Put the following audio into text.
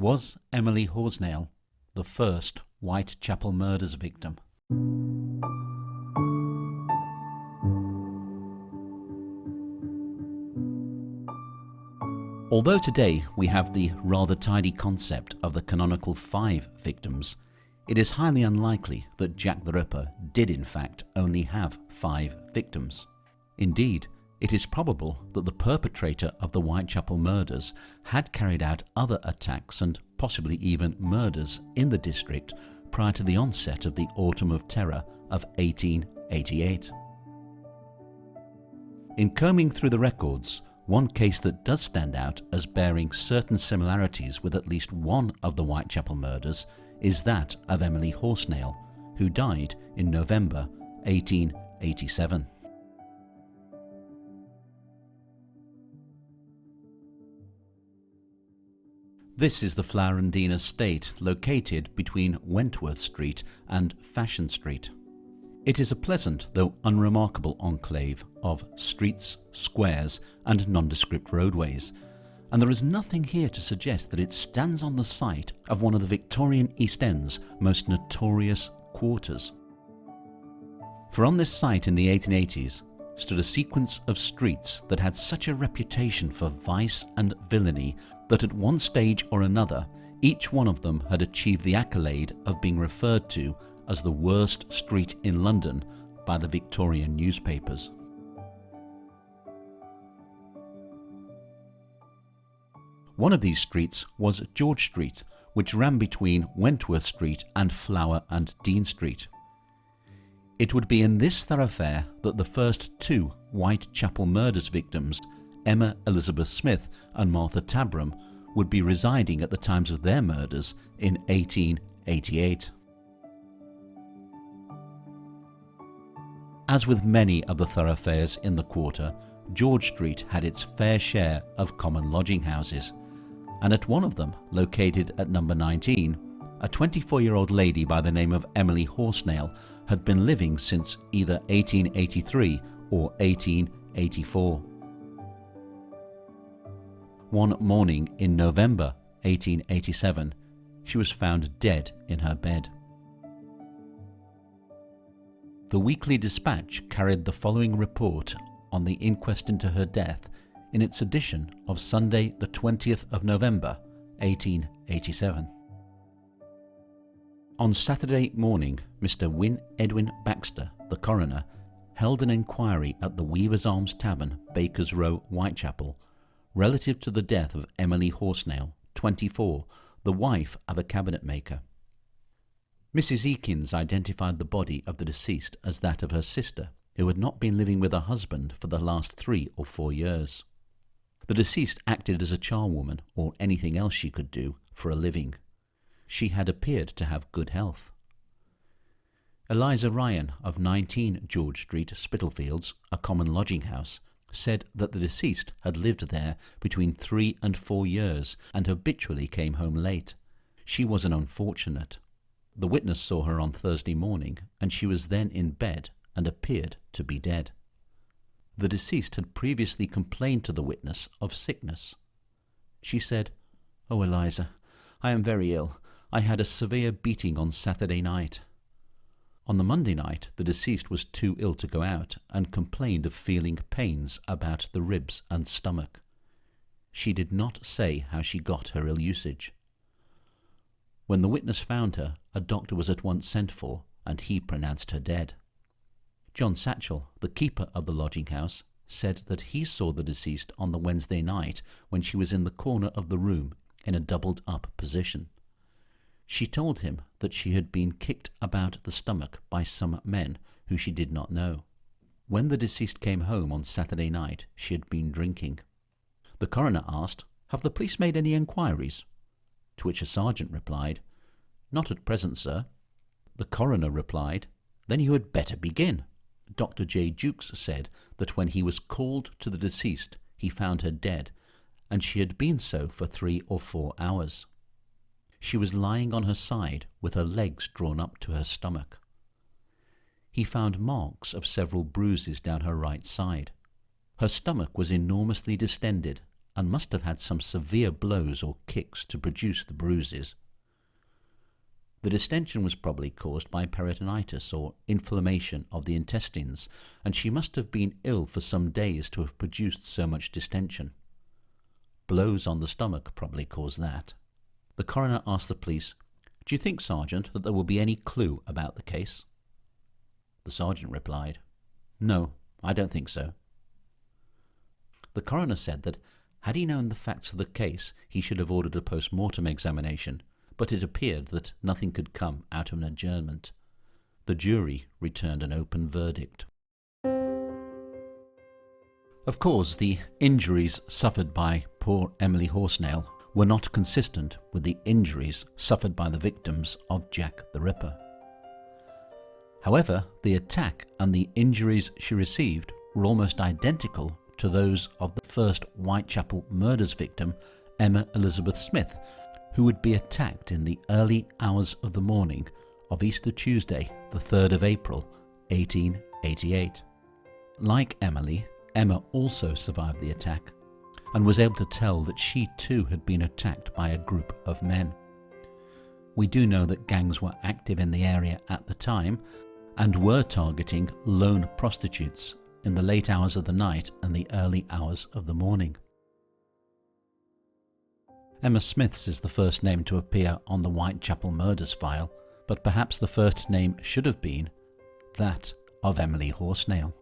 Was Emily Horsnail the first Whitechapel murders victim? Although today we have the rather tidy concept of the canonical 5 victims, it is highly unlikely that Jack the Ripper did in fact only have 5 victims. Indeed, it is probable that the perpetrator of the Whitechapel murders had carried out other attacks and possibly even murders in the district prior to the onset of the Autumn of Terror of 1888. In combing through the records, one case that does stand out as bearing certain similarities with at least one of the Whitechapel murders is that of Emily Horsnail, who died in November 1887. This is the Flowerendine estate located between Wentworth Street and Fashion Street. It is a pleasant though unremarkable enclave of streets, squares and nondescript roadways, and there is nothing here to suggest that it stands on the site of one of the Victorian East End's most notorious quarters. For on this site in the 1880s stood a sequence of streets that had such a reputation for vice and villainy that at one stage or another each one of them had achieved the accolade of being referred to as the worst street in London by the Victorian newspapers. One of these streets was George Street, which ran between Wentworth Street and Flower and Dean Street. It would be in this thoroughfare that the first 2 Whitechapel murders victims, Emma Elizabeth Smith and Martha Tabram, would be residing at the times of their murders in 1888. As with many of the thoroughfares in the quarter, George Street had its fair share of common lodging houses, and at one of them, located at number 19, a 24-year-old lady by the name of Emily Horsnail had been living since either 1883 or 1884. One morning in November 1887, she was found dead in her bed. The Weekly Dispatch carried the following report on the inquest into her death in its edition of Sunday the 20th of November 1887. On Saturday morning, Mr. Win Edwin Baxter, the coroner, held an inquiry at the Weaver's Arms Tavern, Bakers Row, Whitechapel, relative to the death of Emily Horsnail, 24, the wife of a cabinet maker. Mrs. Eakins identified the body of the deceased as that of her sister, who had not been living with her husband for the last 3 or 4 years. The deceased acted as a charwoman, or anything else she could do, for a living. She had appeared to have good health. Eliza Ryan of 19 George Street, Spitalfields, a common lodging house, said that the deceased had lived there between 3 and 4 years and habitually came home late. She was an unfortunate. The witness saw her on Thursday morning, and she was then in bed and appeared to be dead. The deceased had previously complained to the witness of sickness. She said, "Oh, Eliza, I am very ill. I had a severe beating on Saturday night." On the Monday night, the deceased was too ill to go out and complained of feeling pains about the ribs and stomach. She did not say how she got her ill usage. When the witness found her, a doctor was at once sent for, and he pronounced her dead. John Satchell, the keeper of the lodging house, said that he saw the deceased on the Wednesday night when she was in the corner of the room in a doubled-up position. She told him that she had been kicked about the stomach by some men who she did not know. When the deceased came home on Saturday night, she had been drinking. The coroner asked, "Have the police made any enquiries?" To which a sergeant replied, "Not at present, sir." The coroner replied, "Then you had better begin." Dr. J. Jukes said that when he was called to the deceased, he found her dead, and she had been so for 3 or 4 hours. She was lying on her side with her legs drawn up to her stomach. He found marks of several bruises down her right side. Her stomach was enormously distended, and must have had some severe blows or kicks to produce the bruises. The distension was probably caused by peritonitis or inflammation of the intestines, and she must have been ill for some days to have produced so much distension. Blows on the stomach probably caused that. The coroner asked the police, "Do you think, Sergeant, that there will be any clue about the case?" The sergeant replied, "No, I don't think so." The coroner said that had he known the facts of the case, he should have ordered a post-mortem examination, but it appeared that nothing could come out of an adjournment. The jury returned an open verdict. Of course, the injuries suffered by poor Emily Horsnail were not consistent with the injuries suffered by the victims of Jack the Ripper. However, the attack and the injuries she received were almost identical to those of the first Whitechapel murders victim, Emma Elizabeth Smith, who would be attacked in the early hours of the morning of Easter Tuesday, the 3rd of April, 1888. Like Emily, Emma also survived the attack and was able to tell that she too had been attacked by a group of men. We do know that gangs were active in the area at the time and were targeting lone prostitutes in the late hours of the night and the early hours of the morning. Emma Smith's is the first name to appear on the Whitechapel murders file, but perhaps the first name should have been that of Emily Horsnail.